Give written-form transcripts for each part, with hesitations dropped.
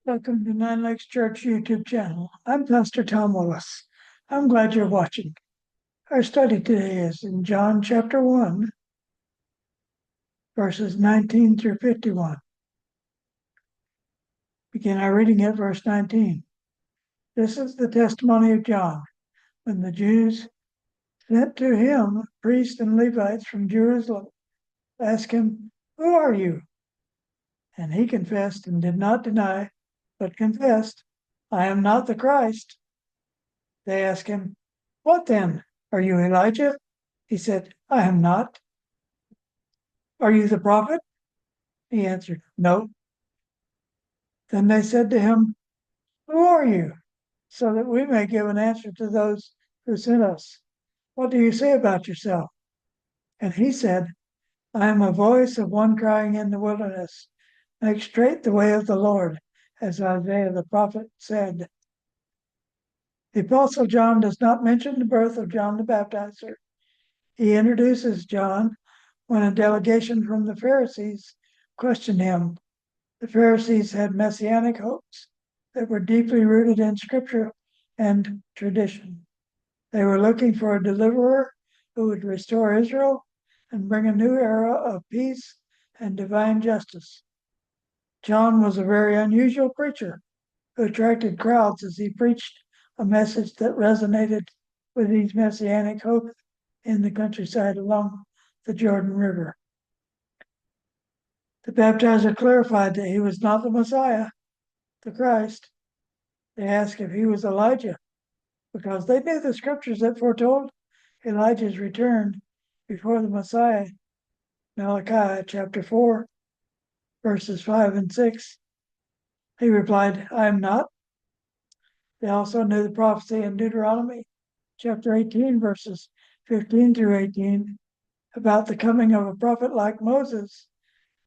Welcome to Nine Lakes Church YouTube channel. I'm Pastor Tom Willis. I'm glad you're watching. Our study today is in John chapter 1, verses 19 through 51. Begin our reading at verse 19. This is the testimony of John, when the Jews sent to him priests and Levites from Jerusalem, asked him, "Who are you?" And he confessed and did not deny, but confessed, "I am not the Christ." They asked him, "What then? Are you Elijah?" He said, "I am not." "Are you the prophet?" He answered, "No." Then they said to him, "Who are you? So that we may give an answer to those who sent us. What do you say about yourself?" And he said, "I am a voice of one crying in the wilderness, make straight the way of the Lord, as Isaiah the prophet said." The Apostle John does not mention the birth of John the Baptizer. He introduces John when a delegation from the Pharisees questioned him. The Pharisees had Messianic hopes that were deeply rooted in Scripture and tradition. They were looking for a deliverer who would restore Israel and bring a new era of peace and divine justice. John was a very unusual preacher who attracted crowds as he preached a message that resonated with these Messianic hopes in the countryside along the Jordan River. The baptizer clarified that he was not the Messiah, the Christ. They asked if he was Elijah, because they knew the scriptures that foretold Elijah's return before the Messiah. Malachi chapter 4, verses 5 and 6. He replied, "I am not." They also knew the prophecy in Deuteronomy chapter 18, verses 15 through 18, about the coming of a prophet like Moses.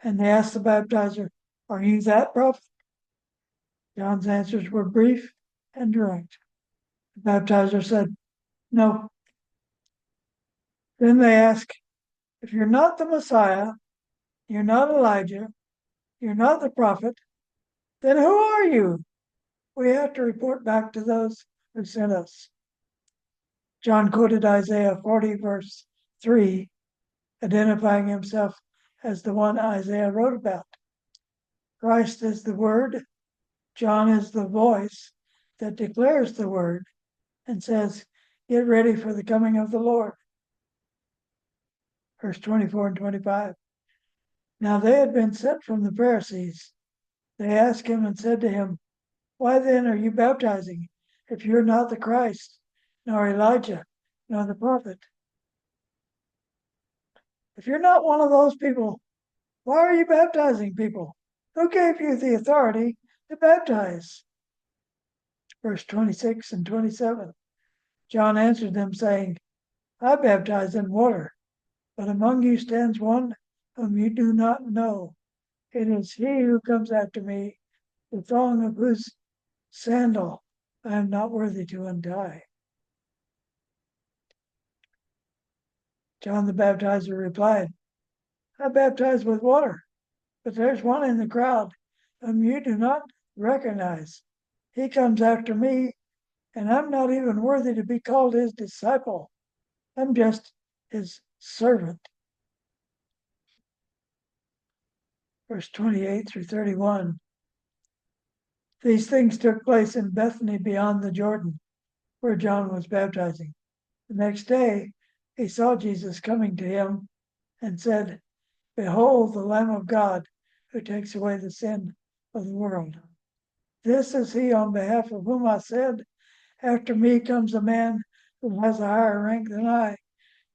And they asked the baptizer, "Are you that prophet?" John's answers were brief and direct. The baptizer said, "No." Then they asked, "If you're not the Messiah, you're not Elijah, you're not the prophet, then who are you?" We have to report back to those who sent us. John quoted Isaiah 40, verse 3, identifying himself as the one Isaiah wrote about. Christ is the Word. John is the voice that declares the Word and says, "Get ready for the coming of the Lord." Verse 24 and 25. Now they had been sent from the Pharisees. They asked him and said to him, "Why then are you baptizing if you're not the Christ, nor Elijah, nor the prophet?" If you're not one of those people, why are you baptizing people? Who gave you the authority to baptize? Verse 26 and 27. John answered them, saying, "I baptize in water, but among you stands one whom you do not know. It is he who comes after me, the thong of whose sandal I am not worthy to untie." John the Baptizer replied, "I baptize with water, but there's one in the crowd whom you do not recognize. He comes after me, and I'm not even worthy to be called his disciple. I'm just his servant." Verse 28 through 31. These things took place in Bethany beyond the Jordan, where John was baptizing. The next day, he saw Jesus coming to him and said, "Behold, the Lamb of God who takes away the sin of the world. This is he on behalf of whom I said, after me comes a man who has a higher rank than I,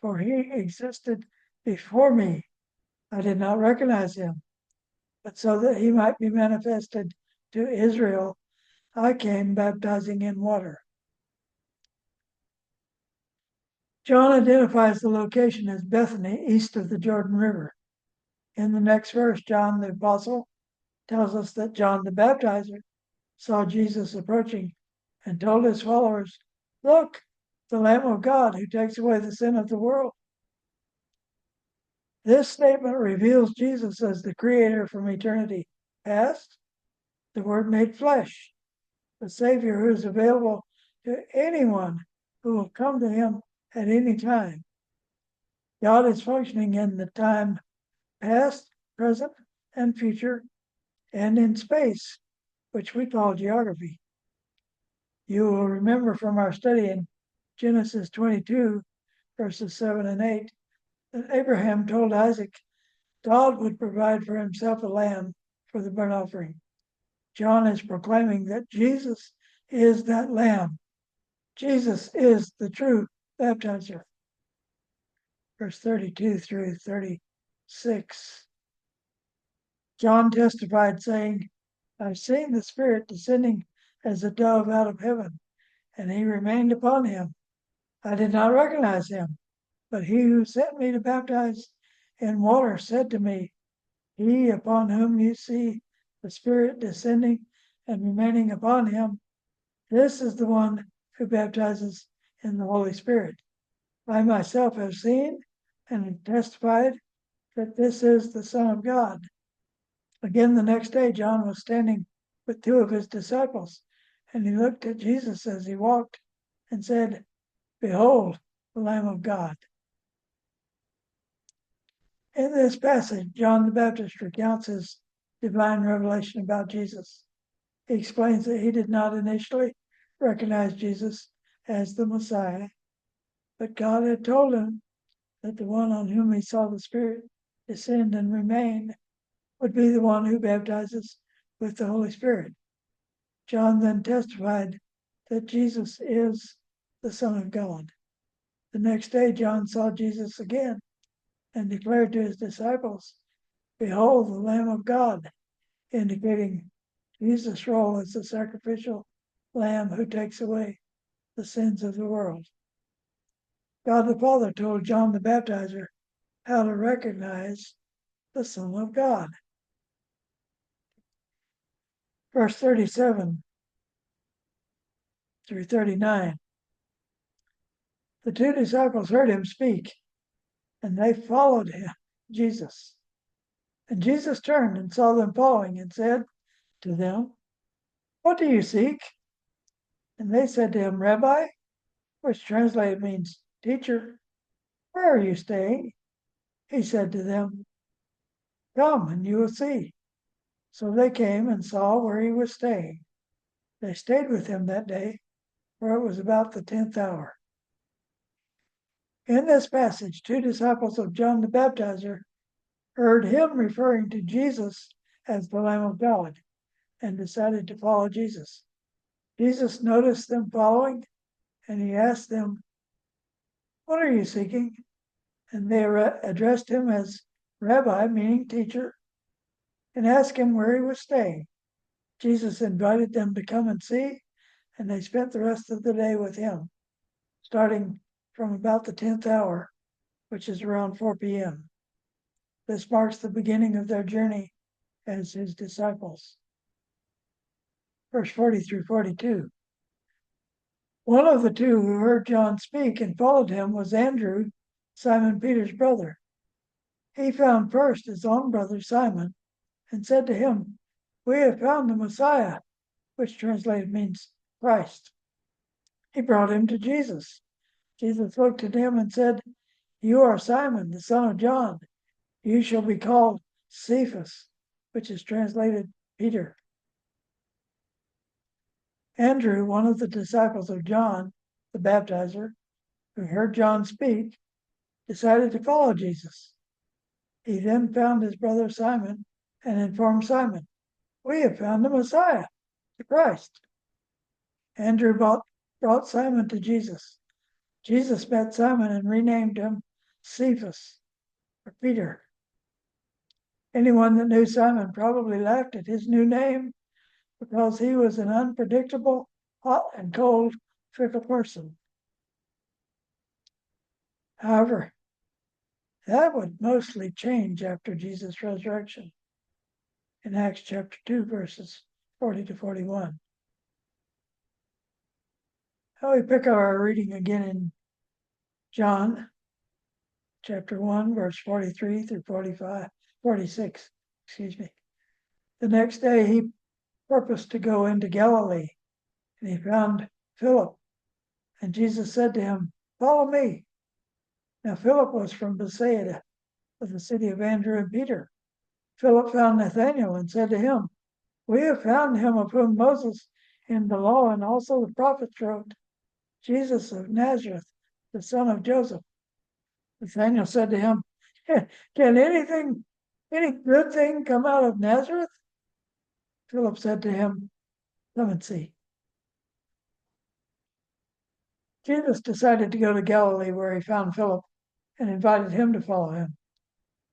for he existed before me. I did not recognize him, but so that he might be manifested to Israel, I came baptizing in water." John identifies the location as Bethany, east of the Jordan River. In the next verse, John the Apostle tells us that John the Baptizer saw Jesus approaching and told his followers, "Look, the Lamb of God who takes away the sin of the world." This statement reveals Jesus as the creator from eternity past, the Word made flesh, the Savior who is available to anyone who will come to him at any time. God is functioning in the time past, present, and future, and in space, which we call geography. You will remember from our study in Genesis 22, verses 7 and 8, that Abraham told Isaac God would provide for himself a lamb for the burnt offering. John is proclaiming that Jesus is that lamb. Jesus is the true baptizer. Verse 32 through 36. John testified, saying, I've seen the Spirit descending as a dove out of heaven, and he remained upon him. I did not recognize him, but he who sent me to baptize in water said to me, he upon whom you see the Spirit descending and remaining upon him, this is the one who baptizes in the Holy Spirit. I myself have seen and testified that this is the Son of God. Again, the next day, John was standing with two of his disciples, and he looked at Jesus as he walked and said, Behold, the Lamb of God. In this passage, John the Baptist recounts his divine revelation about Jesus. He explains that he did not initially recognize Jesus as the Messiah, but God had told him that the one on whom he saw the Spirit descend and remain would be the one who baptizes with the Holy Spirit. John then testified that Jesus is the Son of God. The next day, John saw Jesus again and declared to his disciples, Behold, the Lamb of God, indicating Jesus' role as the sacrificial lamb who takes away the sins of the world. God the Father told John the Baptizer how to recognize the Son of God. Verse 37 through 39. The two disciples heard him speak, and they followed him, Jesus. And Jesus turned and saw them following and said to them, What do you seek? And they said to him, Rabbi, which translated means teacher, where are you staying? He said to them, Come and you will see. So they came and saw where he was staying. They stayed with him that day, for it was about the 10th hour. In this passage, two disciples of John the Baptizer heard him referring to Jesus as the Lamb of God and decided to follow Jesus. Jesus noticed them following, and he asked them, What are you seeking? And they addressed him as Rabbi, meaning teacher, and asked him where he was staying. Jesus invited them to come and see, and they spent the rest of the day with him, starting from about the 10th hour, which is around 4 p.m. This marks the beginning of their journey as his disciples. Verse 40 through 42. One of the two who heard John speak and followed him was Andrew, Simon Peter's brother. He found first his own brother Simon and said to him, We have found the Messiah, which translated means Christ. He brought him to Jesus. Jesus looked at him and said, You are Simon, the son of John. You shall be called Cephas, which is translated Peter. Andrew, one of the disciples of John, the baptizer, who heard John speak, decided to follow Jesus. He then found his brother Simon and informed Simon, We have found the Messiah, the Christ. Andrew brought Simon to Jesus. Jesus met Simon and renamed him Cephas, or Peter. Anyone that knew Simon probably laughed at his new name because he was an unpredictable, hot and cold, fickle person. However, that would mostly change after Jesus' resurrection in Acts chapter 2, verses 40 to 41. Now we pick up our reading again in John chapter 1, verse 43 through 46. The next day he purposed to go into Galilee, and he found Philip. And Jesus said to him, "Follow me." Now Philip was from Bethsaida, of the city of Andrew and Peter. Philip found Nathanael and said to him, "We have found him of whom Moses in the law and also the prophets wrote, Jesus of Nazareth, the son of Joseph." Nathanael said to him, "Can any good thing come out of Nazareth?" Philip said to him, "Come and see." Jesus decided to go to Galilee, where he found Philip and invited him to follow him.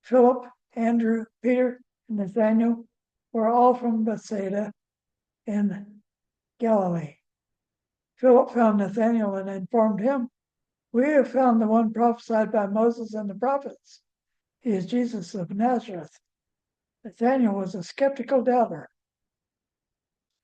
Philip, Andrew, Peter, and Nathanael were all from Bethsaida in Galilee. Philip found Nathanael and informed him, "We have found the one prophesied by Moses and the prophets. He is Jesus of Nazareth." Nathanael was a skeptical doubter.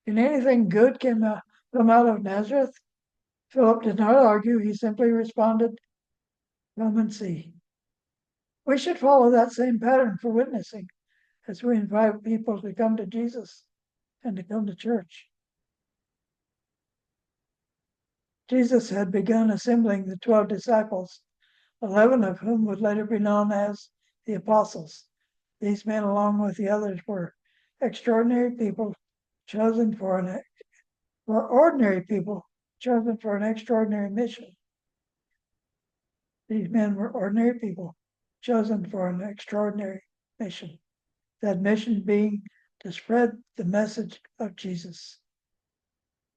Can anything good come out of Nazareth? Philip did not argue. He simply responded, "Come and see." We should follow that same pattern for witnessing as we invite people to come to Jesus and to come to church. Jesus had begun assembling the 12 disciples, 11 of whom would later be known as the apostles. These men, along with the others, were extraordinary people chosen for ordinary people chosen for an extraordinary mission. These men were ordinary people chosen for an extraordinary mission. That mission being to spread the message of Jesus.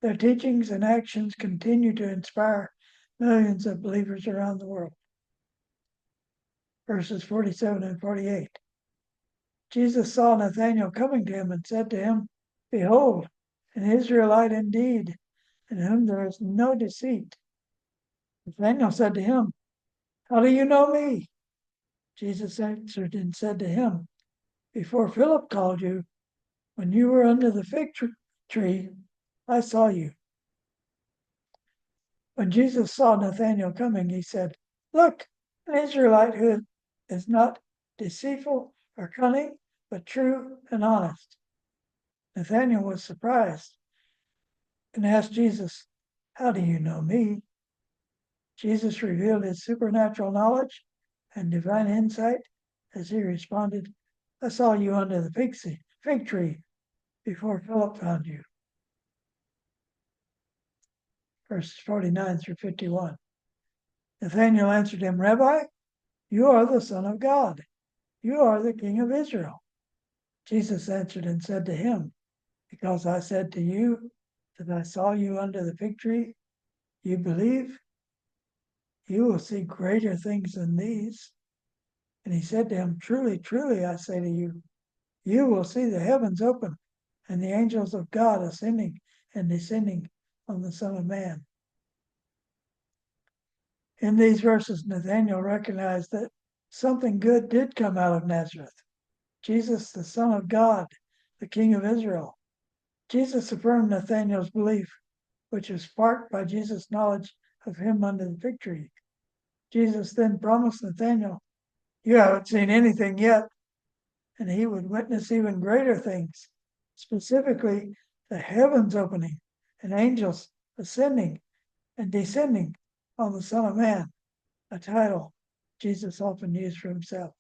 Their teachings and actions continue to inspire millions of believers around the world. Verses 47 and 48. Jesus saw Nathanael coming to him and said to him, "Behold, an Israelite indeed, in whom there is no deceit." Nathanael said to him, "How do you know me?" Jesus answered and said to him, "Before Philip called you, when you were under the fig tree, I saw you." When Jesus saw Nathanael coming, he said, "Look, an Israelite who is not deceitful or cunning, but true and honest." Nathanael was surprised and asked Jesus, "How do you know me?" Jesus revealed his supernatural knowledge and divine insight as he responded, "I saw you under the fig tree before Philip found you." Verses 49 through 51. Nathanael answered him, "Rabbi, you are the Son of God. You are the King of Israel." Jesus answered and said to him, "Because I said to you that I saw you under the fig tree, you believe? You will see greater things than these." And he said to him, "Truly, truly, I say to you, you will see the heavens open and the angels of God ascending and descending on the Son of Man." In these verses, Nathanael recognized that something good did come out of Nazareth. Jesus, the Son of God, the King of Israel. Jesus affirmed Nathanael's belief, which was sparked by Jesus' knowledge of him under the fig tree. Jesus then promised Nathanael, "You haven't seen anything yet," and he would witness even greater things, specifically the heavens opening and angels ascending and descending on the Son of Man, a title Jesus often used for himself.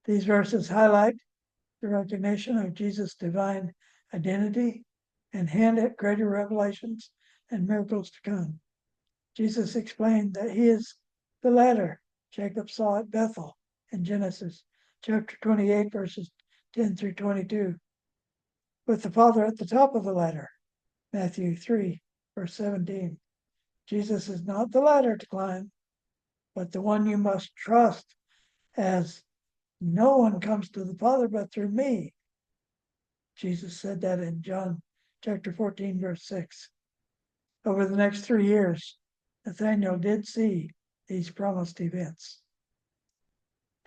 These verses highlight the recognition of Jesus' divine identity and hint at greater revelations and miracles to come. Jesus explained that he is the ladder Jacob saw at Bethel in Genesis chapter 28, verses 10 through 22, with the Father at the top of the ladder, Matthew 3, verse 17. Jesus is not the ladder to climb, but the one you must trust, as no one comes to the Father but through me. Jesus said that in John chapter 14, verse 6. Over the next 3 years, Nathanael did see these promised events.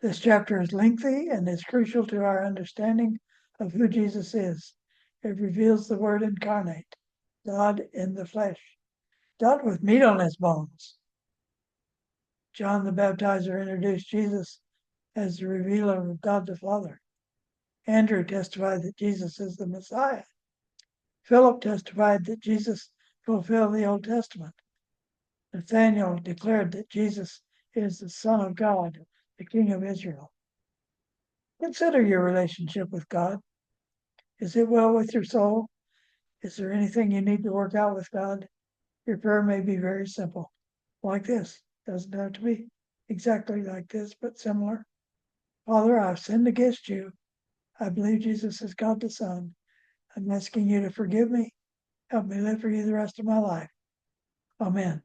This chapter is lengthy and is crucial to our understanding of who Jesus is. It reveals the Word incarnate, God in the flesh, God with meat on his bones. John the Baptizer introduced Jesus as the revealer of God the Father. Andrew testified that Jesus is the Messiah Philip testified that Jesus fulfilled the Old Testament. Nathanael declared that Jesus is the Son of God, the King of Israel. Consider your relationship with God. Is it well with your soul? Is there anything you need to work out with God? Your prayer may be very simple, like this. Doesn't have to be exactly like this, but similar. Father, I've sinned against you. I believe Jesus is God the Son. I'm asking you to forgive me. Help me live for you the rest of my life. Amen.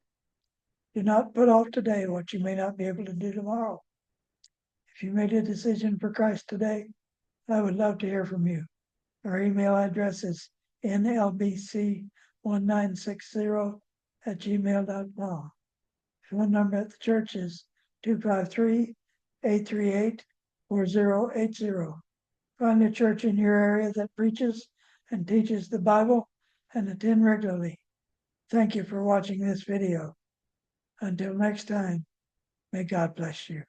Do not put off today what you may not be able to do tomorrow. If you made a decision for Christ today, I would love to hear from you. Our email address is nlbc1960@gmail.com. Phone number at the church is 253-838-4080. Find a church in your area that preaches and teaches the Bible and attend regularly. Thank you for watching this video. Until next time, may God bless you.